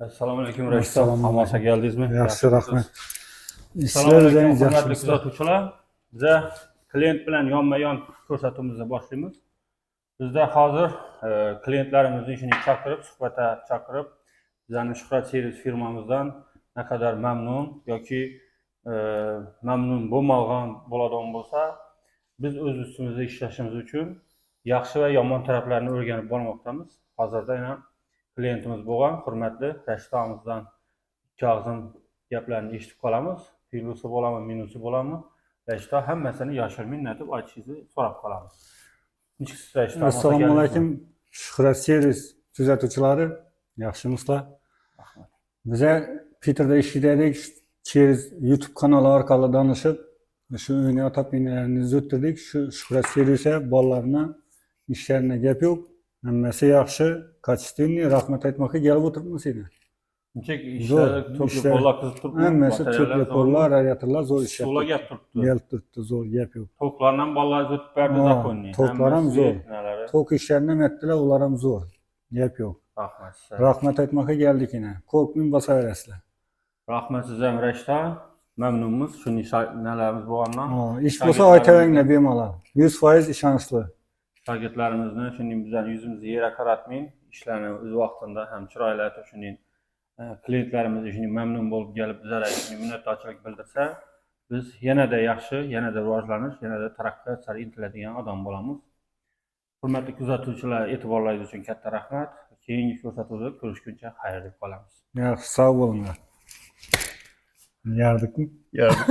Assalomu alaykum Rashid. Hammasiga keldingizmi? Yaxshi, rahmat. Assalomu alaykum hurmatli kuzatuvchilar. Biza klient bilan yonma-yon ko'rsatuvimizni boshlaymiz. Bizda hozir klientlarimizni ishini chaqirib, suhbatga chaqirib, bizning Shuhrat servis firmamizdan naqadar mamnun yoki mamnun bo'ladigan bo'lsa, biz o'z ustimizda ishlashimiz uchun yaxshi va yomon taraflarini o'rganib bormoqdamiz. Hozirda yana klientimiz bo'lgan hurmatli Rashid amizdan ikki og'zim gaplarni eshitib qolamiz. Plyusi bo'ladimi, minusi bo'ladimi? Rashid hammasini yashirmay aytib aytishingizni so'rab qolamiz. Assalomu alaykum Shuhrat servis kuzatuvchilari, yaxshimisizlar? Rahmat. Biza Peterda ishlaydik, через YouTube kanali orqali tanishib, shu uyni otopinalarini o'ttirdik. Shu Shuhrat servis bolalarni ishlarini gap yo'q. Hammasi yaxshi, kачественный, rahmat aytmoqqa kelib o'tiribmiz edi. Nechuk ishlar to'plab bolalar qizib turibdi. Hammasi to'plab bolalar, radiatorlar zo'r ishlab. Suvlar gap turibdi. Gel turibdi, zo'r gap yo'q. To'qlardan bolalar o'tib berdi zakonni. To'qlar ham zo'r. To'q ishlarini metdilar, ular ham zo'r. Gap yo'q. Rahmat. Rahmat aytmoqqa keldik yana. Qo'rqmang, bosaverasizlar. Rahmat sizga Rashid. Mamnunmiz. Shunday nalarimiz bo'lgandan. Ish bo'lsa aytavanglar bemalol. 100% ishonchli. Shogirdlarimizni shunday bizdan yuzimizni yera qaratmang, ishlarni o'z vaqtida ham chiroyli aytib shunday klientlarimiz shunday mamnun bo'lib kelib bizlarga shunday minnatdorchilik bildirsa, biz yanada yaxshi, yanada rivojlanish, yanada taraqqiyot sari intiladigan odam bo'lamiz. Hurmatli kuzatuvchilar, e'tiborlaringiz uchun katta rahmat. Keyingi ko'rsatuvda ko'rishguncha xayr deb qolamiz. Yaxshi, sog' bo'linglar. Yardikmi? Yardik.